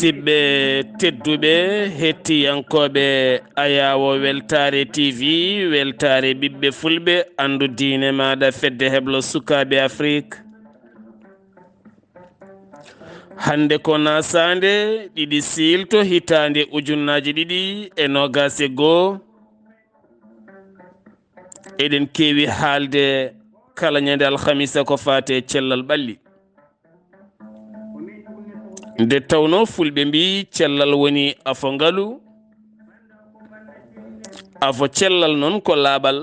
musidɓe tedduɓe hettiyankoɓe ayawo weltare tv weltare ɓiɓɓe fulɓe andu diine maɗa fedde heblo sukaɓe afrique hannde ko naasaande ɗiɗi siilto hitande ujunnaji ɗiɗi e nogase goo eɗen kewi haalde kala ñande alhamisa ko faate cellal ɓalli nde tawno fulɓe mbi cellal woni afo ngalu afo cellal noon ko laaɓal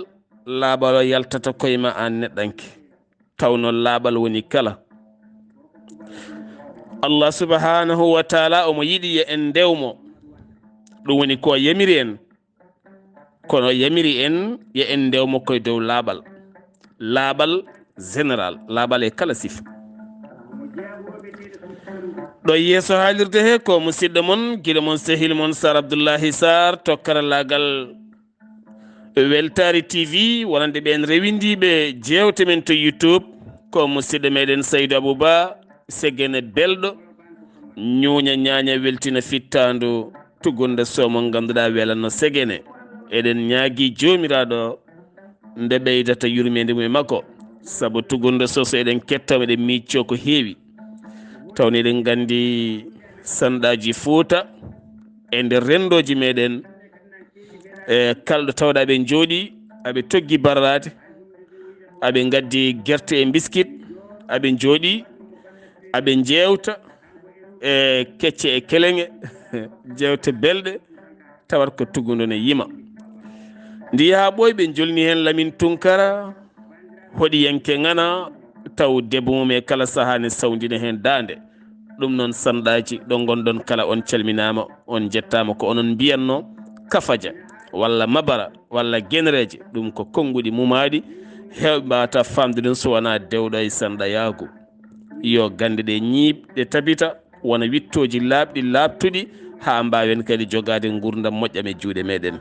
laaɓal o yaltata koyema an neɗɗanke tawno laaɓal woni kala allah subhanahu wa taala omo yiɗi yo en ndewmo ɗum woni ko yamiri en kono yamiri en yo en ndewmo koye dow laaɓal laaɓal général laaɓal e kala sifa ɗo yeeso haalirde he ko musidɗo mon guila mon sehil mon sar Abdullaahi Saar to karallagal weltare tv wonande ɓen rewindiɓe jewte men to youtube ko musidɗo meɗen Saydou Abouba segene belɗo ñuuña ñaaña weltina fittandu tugunde somo ganduɗa welanno segene eɗen ñaagui jomiraɗo nde ɓeydata yurmeende mum e makko saabu tugunde soso eɗen kettamo eɗen micco ko heewi tawni eɗen gandi sanɗaji Fuuta e nder rendoji meɗen e kalɗo tawɗa ɓe jooɗi aɓe toggi barrade aɓe gaddi guerte e biskit aɓe jooɗi aɓe jewta e kecce e keleŋe jewte belɗe tawat ko tugundu ne yima ndi yaha ɓoy ɓe jolni hen Lamin Tunkara hoɗi yanke ngana taw debbo mum e kala saaha ne sawdina hen dande ɗum noon sanɗaji ɗo gonɗon kala on calminama on jettama ko onon mbiyanno kafaja walla mabara walla genreje ɗum ko konnguɗi mumaɗi hewɓe mbata famde ɗum so wona dewɗo e sanɗa yaago yo gande ɗe ñiiɓɗe tabita wona wittoji laaɓɗi laaɓtuɗi ha mbawen kadi jogade gurdam moƴƴam e juuɗe meɗen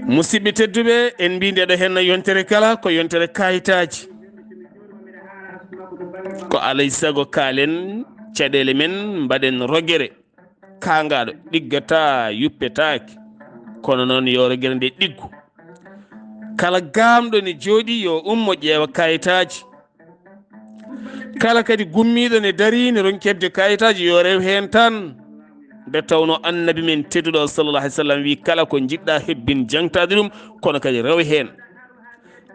musidɓe tedduɓe en mbi ndeɗo henna yontere kala ko yontere kayitaji ko alay saago kaalen caɗele men mbaɗen rogere kangaɗo ɗiggata yuppetake kono noon yo rogere nde ɗiggu kala gamɗo ne jooɗi yo ummo ƴeewa kayitaji kala kadi gummiɗo ne dari ne ronki hebde kayitaji yo rew hen tan nde tawno annabi men tedduɗo sallallah alih w sallam wi kala ko jiɗɗa hebbin jangtade ɗum kono kadi rew hen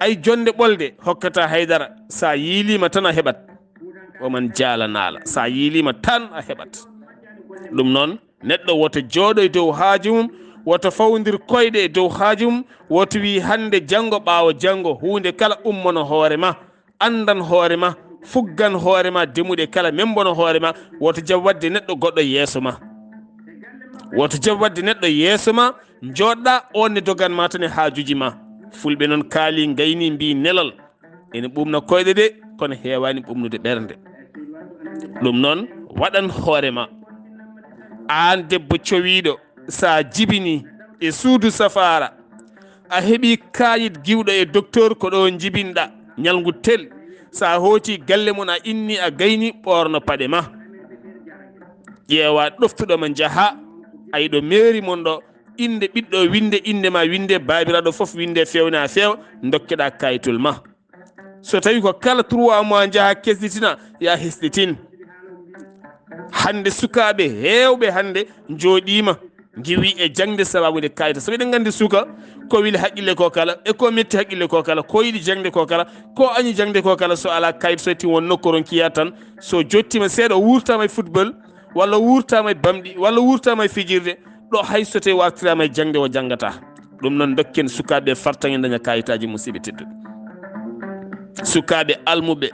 ay jonde ɓolde hokkata haydara sa yiilima tan a heɓat oman jaalanaala sa yiilima tan a heɓat ɗum noon neɗɗo woto jooɗo e dow haaju mum woto fawdir koyɗe e dow haaju mum woto wi hande janggo ɓaawo janggo hunde kala ummono hoore ma andan hoore ma fuggan hoore ma demuɗe kala membono hoore ma woto jab wadde neɗɗo goɗɗo yeeso ma woto jab wadde neɗɗo yeeso ma joɗɗa on ne doganma tan e haajuji ma fulɓe noon kaali gayni mbi nelal ene ɓumna koyɗe ɗe kono heewani ɓumnude ɓernde ɗum noon waɗan hoore ma an debbo cowiɗo sa jibini e suudu safara a heeɓi kayit giwɗo e docteur ko ɗo jibinɗa ñalngu tel sa hooti galle mum a inni a gayni ɓorno paɗe ma ƴeewa ɗoftuɗoma jaaha ayiɗo mairie mon ɗo inde ɓiɗɗo winde inde ma winde babiraɗo foof winde fewne a feewa dokkeɗa kayitol ma so tawi ko kala 3 mois jaaha kesɗitina ya hesɗitin hande sukaɓe hewɓe hande jooɗima giwi e jangde sababude kayita so eɗen gandi suka ko wili haqqille ko kala e ko metti haqqille ko kala ko yiɗi jangde ko kala ko añi jangde ko kala so ala kayit so etti won nokku ron kiya tan so jottima seeɗa o wurtama e football walla wurtama e bamɗi walla wurtama e fijirde ɗo hay so tawi wartirama e jangde o janggata. ɗum noon dokken sukaɓe fartaŋe daña kayitaji musidɓe tedduɓe. sukaɓe almuɓe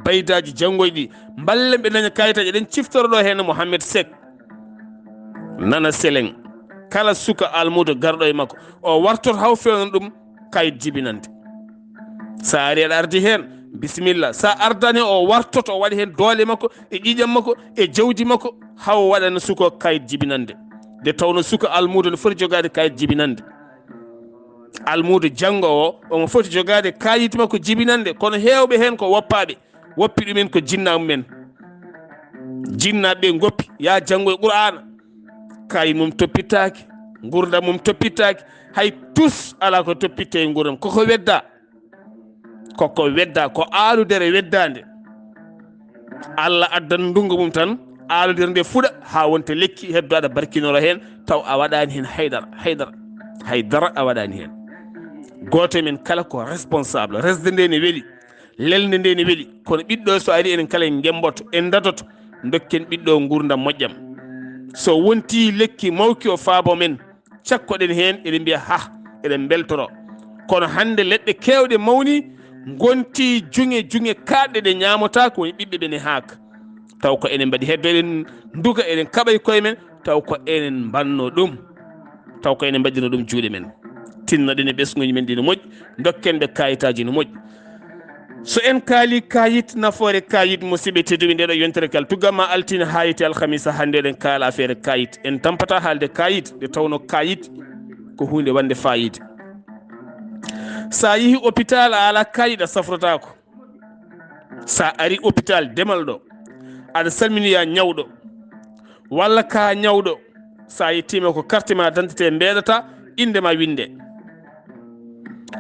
baydaji janggoyɗi mballen ɓe daña kayitaji. eɗen ciftoroɗo hen Mouhamed Seck nana Seleng. kala suka almudo garɗo e makko o wartot haw fewnon ɗum kayit jibinande. sa ari aɗa ardi hen bisimilla, sa ardani o wartot o waɗi hen doole makko e ƴiƴam makko e jawdi makko haw waɗana suka kayit jibinande. nde tawno suka almudo ne foti jogade kayit jibinande. almudo janggo o omo foti jogade kayit makko jibinande. kono hewɓe hen ko woppaɓe woppi ɗumen ko jinna mumen. jinnaɓe goppi ya janggo e qur'ana kayit mum toppitaki, gurdam mum toppitaki, hay tous ala ko toppitte e gurdam. koko wedda ko aaludere weddande. Allah addan ndungu mum tan aaludere nde fuɗa ha wonta lekki heddo aɗa barkinoro hen taw a waɗani hen haydara a waɗani hen. goto men kala ko responsable. resde nde ne weeli, lelde nde ne weeli, kono ɓiɗɗo so ari enen kala en gemboto en dadoto dokken ɓiɗɗo gurdam moƴƴam. so wonti lekki mawki o faabo men cakkoɗen hen eɗen mbiya ha eɗen beltoro. kono hande leɗɗe kewɗe mawni gonti junge kaɗɗe ɗe ñamota ko woni ɓiɓɓe ɓene haaka. taw ko enen mbaɗi heddo eɗen duga eɗen kaɓa e koye men taw ko enen banno ɗum, taw ko enen mbaɗino ɗum juuɗe men. tinnoɗen e ɓesguji men ɗi no moƴƴi, dokken ɓe kayitaji no moƴƴi. so en kaali kayit nafoore kayit musidɓe tedduɓe ndeɗo yontere kal tugamma altine hayite alhamisa hannde eɗen kaala affaire kayit. en tampata haalde kayit nde tawno kayit ko hunde wande fayide. sa yeehi hôpital a ala kayit a safrotako. sa ari hôpital demal ɗo aɗa salminoya ñawɗo walla ka ñawɗo, sa yettima ko carte ma d'identité mbeɗata indema winde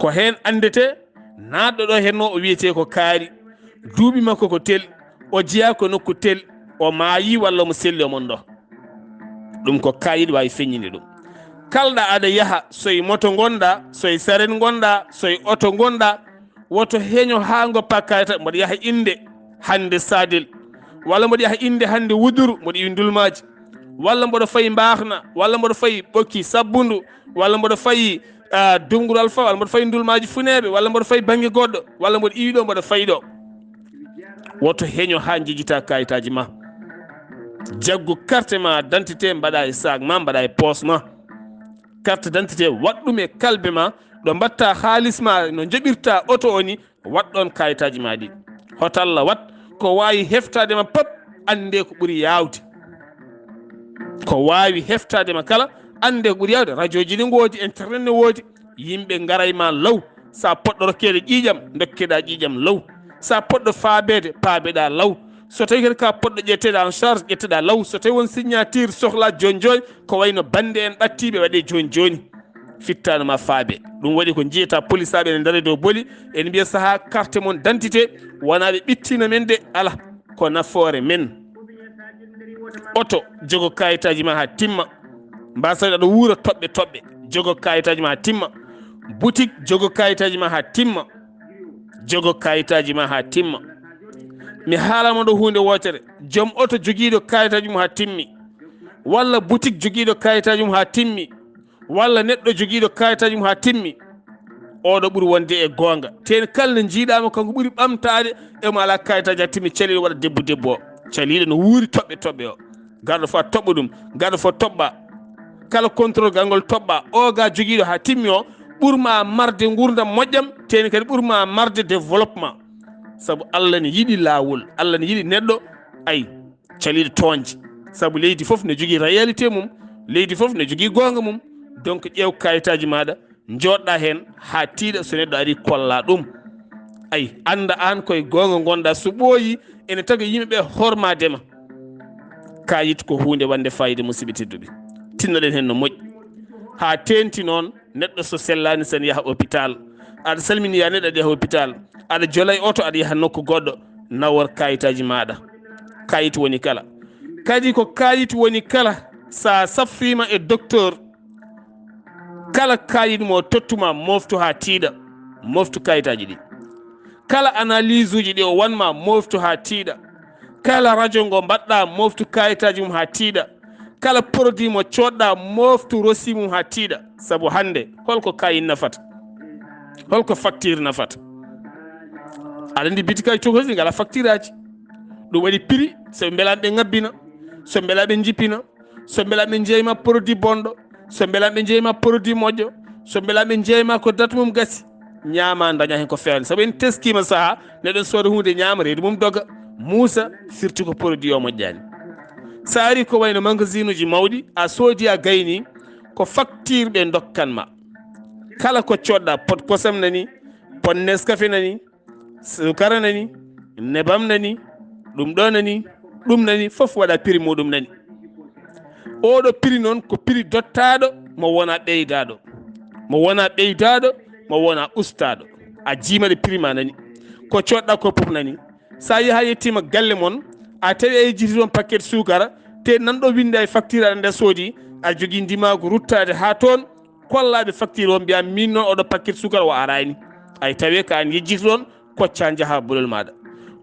ko hen andete. naɗɗo ɗo henno o wiyete ko kaari, duuɓi makko ko tel, o jeeya ko nokku tel, o maayi walla mo selli omon ɗo. ɗum ko kayit wawi feññinde ɗum. kalɗa aɗa yaha soye moto gonɗa, soye saren gonɗa, soye oto gonɗa, woto heño ha goppa kayita. mboɗo yaha inde hande sadel, walla mboɗo yaha inde hande wuduru, mboɗo iwi ndulmaji, walla mboɗo fayi mbahna, walla mboɗo fayi ɓokki sabbundu, walla mboɗo fayi dunguru alpha, walla mboɗo fayi ndulmaji funeɓe, walla mboɗo fayi banggue goɗɗo, walla mboɗo iwi ɗo mboɗo fayi ɗo. woto heño ha jejjita kayitaji ma. jaggu carte ma d'identité mbaɗa e sac ma, mbaɗa e poche ma. carte d'identité waɗɗum e kalbe ma. ɗo mbatta halis ma no joɓirta auto o ni waɗɗon kayitaji ma ɗi. hotalla wat ko wawi heftadema pop ande ko ɓuuri yawde. ko wawi heftadema kala ande ko ɓuuri yawde. radio ji ɗi goodi, internet ne woodi. yimɓe garay ma law. sa poɗɗo rokkede ƴiƴam dokkeɗa ƴiƴam law. sa poɗɗo faabede paabeɗa law. so tawi kadi ka poɗɗo ƴetteɗa en charge ƴetteɗa law. so tawi won signature sohla joni joni ko wayno bande en ɓattiɓe waɗe joni joni fittano ma faabe. ɗum waɗi ko jiyata police aɓe ene daara dow booli ene mbiya saaha carte mon d'identité wona ɓe ɓittino men de ala ko nafoore men. oto jogo kayitaji ma ha timma. mbasaɗo aɗa wuura toɓɓe jogo kayitaji ma ha timma. boutique jogo kayitaji ma ha timma. jogo kayitaji ma ha timma. mi haalama ɗo hunde wotere. joom oto joguiɗo kayitaji mum ha timmi, walla boutique joguiɗo kayitaji mum ha timmi, walla neɗɗo joguiɗo kayitaji mum ha timmi, oɗo ɓuuri wonde e gonga. ten kala ne jiiɗama kanko ɓuuri ɓamtade emo ala kayitaji ha timmi. caliɗo waɗa debbo o, caliɗo no wuuri toɓɓe o. garɗo fo a toɓɓa ɗum, garɗo fo toɓɓa, kala contrôle gangol toɓɓa. o ga joguiɗo ha timmi o ɓurma marde gurdam moƴƴam, ten kadi ɓurma marde développement. saabu Allah ne yiɗi lawol, Allah ne yiɗi neɗɗo ay caliɗo toñje. saabu leydi foof ne jogui réalité mum, leydi foof ne jogui gonga mum. donc ƴeew kayitaji maɗa joɗɗa hen ha tiiɗa. so neɗɗo ari kolla ɗum, ay anda an koye gonga gonɗa. so ɓooyi ene taga yimɓeɓe hormadema. kayit ko hunde wande fayida musidɓe tedduɓe. tinnoɗen hen no moƴƴi. ha tenti noon neɗɗo so sellani sen yaha hôpital. aɗa salmini ya neɗɗo aɗa yaha hôpital, aɗa joolay oto aɗa yaha nokku goɗɗo, nawor kayitaji maɗa. kayit woni kala. kadi ko kayit woni kala. sa safrima e docteur, kala kayit mo tottuma moftu ha tiiɗa, moftu kayitaji ɗi. kala analyse uji ɗi o wanma moftu ha tiiɗa. kala radio ngo mbaɗɗa moftu kayitaji mum ha tiiɗa, kala produit mo coɗɗa moftu rosi mum ha tiiɗa. Sabu hannde holko kayin nafata, holko facture nafata. aɗa andi bitikaji cokosi ngala facture aji, ɗum waɗi prix. so beelaɓe ɓe ngabbina, so beelaɓe ɓe jippina, so beelaɓe ɓe jeeyma produit bonɗo, so beelaɓe ɓe jeeyma produit moƴƴo, so beelaɓe ɓe jeeyma ko date mum gasi, ñaama daña hen ko fewde. sabu en teskima saaha neɗon sooda hunde ñaama reedu mum doga muusa, surtout ko produit o moƴƴani. sa ari ko wayno magasin uji mawɗi, a soodi a gayni ko facture ɓe dokkanma. kala ko coɗɗa, pot kosam nani, pot Nescafé nani, sukara nani, nebam nani, ɗum ɗo nani, ɗum nani, fof waɗa prix muɗum nani. oɗo prix noon ko prix dottaɗo, mo wona ɓeydaɗo, mo wona ɓeydaɗo, mo wona ustaɗo. a jiimaɗe prix ma nani, ko coɗɗa ko fof nani. sa yaha yettima galle mon, a tawi a yejjiti toon paquet sukara, te nanɗo winde ay facture aɗa nde soodi, a jogui ndimago ruttade ha toon kollaɓe facture o mbiya min noon oɗo paquet sukara o arani. ay tawi ka an yejjiti toon kocca jaaha bolol maɗa.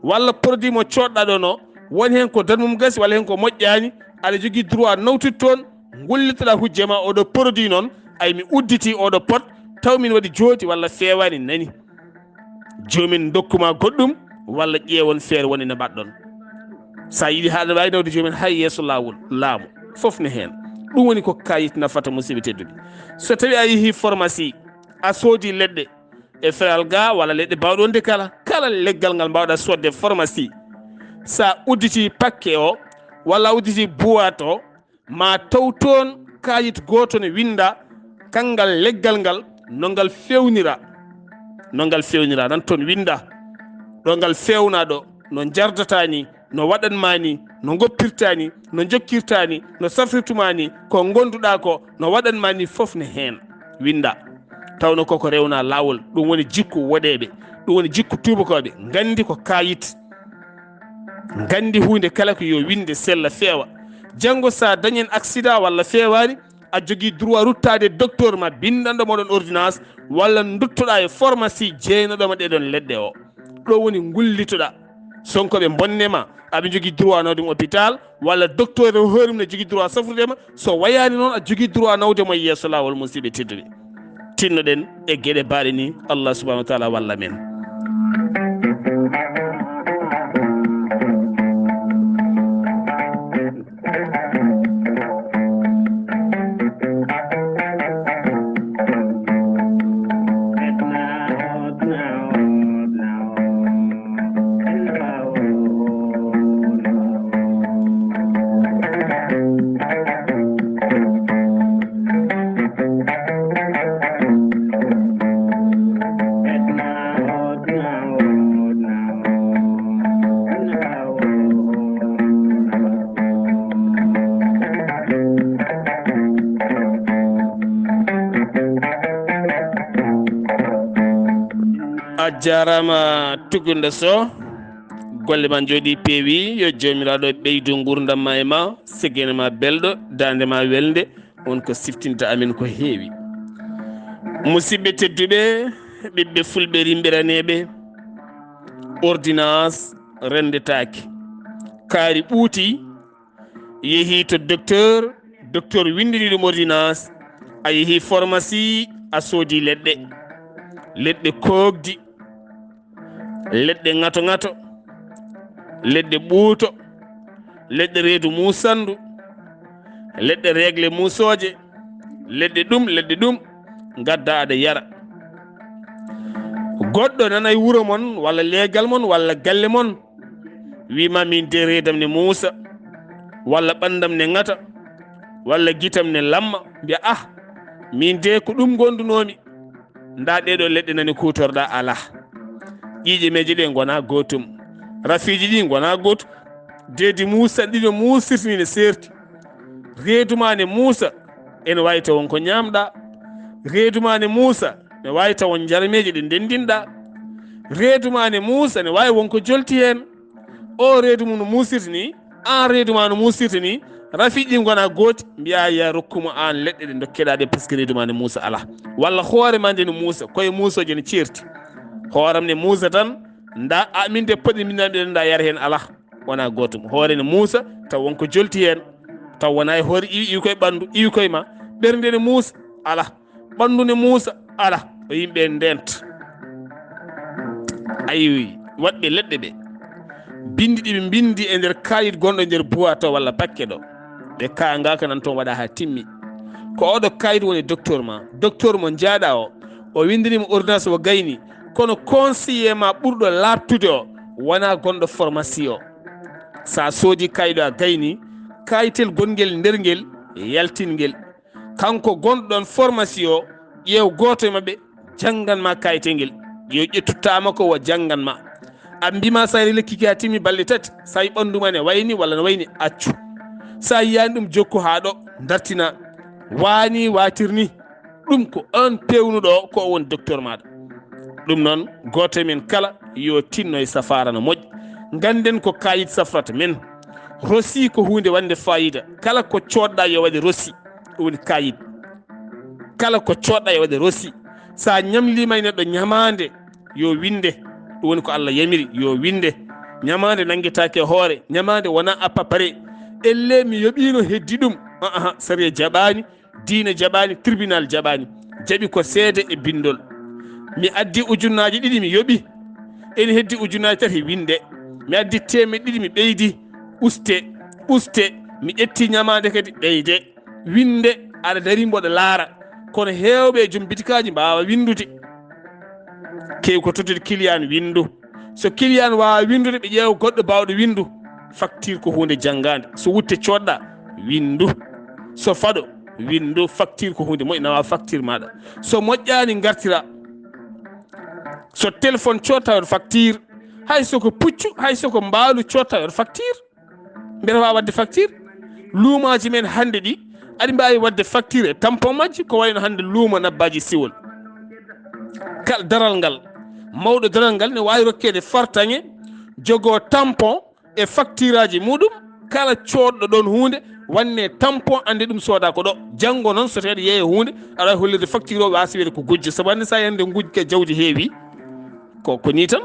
walla produit mo coɗɗa ɗo no woni hen ko darmum gasi, walla hen ko moƴƴani, aɗa jogui droit nawtude toon gullitoɗa hujje ma oɗo produit noon. ay mi udditi oɗo pot taw min waɗi jooti walla fewani nani, jomin dokkuma goɗɗum walla ƴeewon feere woni no mbaɗɗon. sa yiɗi haɗa wawi nawde jomin hay yeeso lawol laamu fof ne hen. ɗum woni ko kayit nafata, musidɓe tedduɓe. so tawi a yeehi pharmacie a soodi leɗɗe e feral ga walla leɗɗe bawɗonde kala leggal ngal mbawɗa sodde pharmacie, sa udditi paquet o walla udditi boîte o, ma taw toon kayit goto ne winda kangal leggal ngal no ngal fewnira, nan toon winda ɗo ngal fewna ɗo, no jardatani, no waɗanmani, no goppirtani, no jokkirtani, no safrirtumani, ko gonduɗa ko no waɗanmani fof ne hen winda. tawno koko rewna lawol. ɗum woni jikku woɗeɓe, ɗum woni jikku tubakoɓe. gandi ko kayit, gandi hunde kala ko yo winde sella feewa. janggo sa dañen accident walla fewani, a jogui droit ruttade docteur ma bindanɗo moɗon ordonnance, walla duttoɗa e pharmacie jeynoɗoma ɗeɗon leɗɗe o. ɗo woni gullitoɗa. sonkoɓe bonnema aɓe jogui droit nawde mo hôpital, walla docteur o hoorem ne jogui droit safrudema. so wayani noon a jogui droit nawdemo e yeeso lawol. musidɓe tedduɓe, tinnoɗen e gueɗe mbaɗe ni. allah subahanahu wa taala walla men. jarama Tugunde Sow, golle ma jooɗi peewi. yo jomiraɗo ɓeydu gurdam ma e ma, segene ma belɗo, dande ma welde. on ko siftinta amen ko heewi. musidɓe tedduɓe, ɓiɓɓe fulɓe rimbiraneɓe, ordonnance rendetake, kaari ɓuuti, yeehi to docteur, docteur windini ɗum ordonnance, a yeehi pharmacie, a soodi leɗɗe koogdi, leɗɗe ŋato leɗɗe ɓuuto, leɗɗe reedu musandu, leɗɗe régle musoje, leɗɗe ɗum gadda aɗa yara. goɗɗo nanay wuro mon walla leegal mon walla galle mon wima min de reedam ne muusa, walla ɓandam ne ŋata, walla guitam ne lamma. mbiya min de ko ɗum gondunomi. nda ɗeɗo leɗɗe nani kutorɗa ala. ƴiƴe meje ɗe gona gotum, rafiji ɗi gona gotum. deedi muusa ɗiɗo musirtini ne serti. reeduma ne muusa ene wawi taw wonko ñamɗa. reeduma ne muusa ne wawi taw won jarmeje ɗe ndendinɗa. reeduma ne muusa ne wawi wonko jolti hen. o reedu mum no musirtini, an reeduma no musirtini, rafiji ɗi gona gooti. mbiya ya rokkuma an leɗɗe ɗe dokkeɗa ɗe par ce que reeduma ne muusa ala. walla hoorema nde no muusa, koye muusoje ne certi. hooram ne muusa tan, nda min de poɗɗe minnami ɗe nda yara hen ala. wona gotum hoore ne muusa taw wonko jolti hen taw wona e hoore iwi koye ɓandu iwi koye ma ɓernde ne muusa ala ɓandu ne muusa ala o yimɓe ndent ayi waɗɓe leɗɗe ɓe bindi ɗiɓe bindi e nder kayit gonɗo e nder boîte o walla paquet ɗo ɓe kangaka nan toon waɗa ha timmi ko oɗo kayit woni docteur mo jaaɗa o windanima ordonnance o gayni kono conseiller ma ɓurɗo labtude o wona gonɗo pharmacie o sa soodi kayit o a gayni kayitel gonguel nder ngel yaltingel kanko gonɗon pharmacie o ƴeew goto e mabɓe jangganma kayitel ngel yo ƴettutama ko wo jangganma a mbima sa ari lekki ki ha timmi balɗe tati sa yi ɓanduma ne wayni walla ne wayni accu sa yiyani ɗum jokku ha ɗo dartina wani watirni ɗum ko on pewnuɗo ko woni docteur maɗa ɗum noon goto men kala yo tinno e safara no moƴƴi ganden ko kayit safrata men rosi ko hunde wande fayida kala ko coɗɗa yo waɗe rosi woni kayit kala ko coɗɗa yo waɗe rosi sa ñamlima e neɗɗo ñamande yo winde ɗum woni ko Allah yamiri yo winde ñamande nanguetake hoore ñamande wona appapare elle mi yoɓino heddi ɗum sariya jaɓani diina jaɓani tribunal jaɓani jaɓi ko seede e bindol mi addi ujunnaji ɗiɗi mi yoɓi ene heddi ujunnaji tati winde mi addi temeɗɗe ɗiɗi mi ɓeydi uste mi ƴetti ñamade kadi ɓeyde winde aɗa dari mboɗo laara kono hewɓe joom bitikaji mbawa windude kewi ko tottude client windu so client wawa windude ɓe ƴeewa goɗɗo bawɗo windu facture ko hunde janggade so wutte coɗɗa windu so faɗo windu facture ko hunde moƴƴi nawa facture maɗa so moƴƴani gartira so téléphone cotta waɗ facture hay soko puccu hay soko mbaalu cotta waɗ facture mbeɗa wawa wadde facture luumaji men hannde ɗi aɗi mbawi wadde facture e tampon majji ko wayno hannde luuma nabbaji siwol kal daral ngal mawɗo daral ngal ne wawi rokkede fartaŋe jogo tampon e facture aji muɗum kala coɗɗo ɗon hunde wanne tampon ande ɗum sooda ko ɗo janggo noon so tawi yeeya hunde aɗa wawi hollirde facture o wasi wiyede ko gujjo sabu hande sa yande gujke jawdi heewi ko ni tan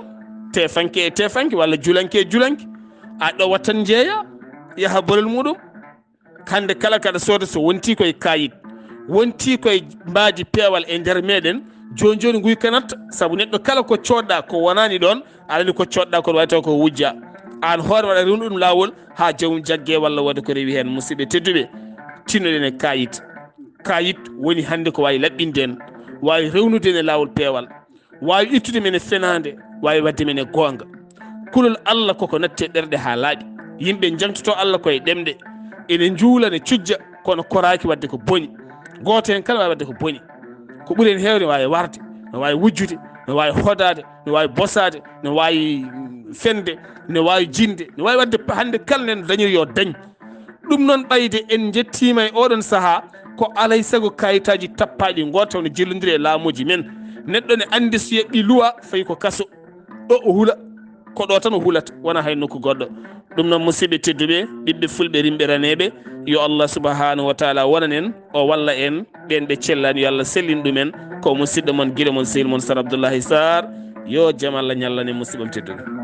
tefanke e tefanke walla julanke e julanke a ɗowa tan jeeya yaha bolol muɗum hande kala kaɗa sooda so wonti koye kayit wonti koye mbaadi peewal e nder meɗen joni joni guykanat saabu neɗɗo kala ko coɗɗa ko wonani ɗon aɗa andi ko coɗɗa ko wawi taw ko wujja an hoore waɗa rewnu ɗum lawol ha jawum jagge walla wadde ko rewi hen musidɓe tedduɓe tinnoɗen e kayit woni hande ko wawi laɓɓinde en wawi rewnude en e lawol peewal wawi ittude men e fenade wawi wadde men e gonga kulol Allah koko natte ɗerɗe ha laaɓi yimɓe jangtoto Allah koye ɗemɗe ene juula ne cujja kono koraki wadde ko boni goto hen kala wawi wadde ko boni ko ɓuuri en hewde ne wawi warde ne wawi wujjude ne wawi hodade ne wawi bosade ne wawi fende ne wawi jinde ne wawi wadde hande kala nen dañiri yo dañ ɗum noon ɓayde en jettima e oɗon saaha ko alay saago kayitaji tappaɗi goto ne jillodiri e laamuji men neɗɗo ne andi so yeɓɓi luwa fayi ko kaso ɗo o huula ko ɗo tan o hulata wona hay nokku goɗɗo ɗum noon musidɓe tedduɓe ɓiɓɓe fulɓe rimɓe raneɓe yo Allah subhanahu wa taala wonanen o walla en ɓen ɓe cellani yo Allah sellin ɗumen ko musidɗo moon guiɗo moon sehil moon Sar Abdullaahi Saar yo jaam Allah ñallane musidɓam tedduɓe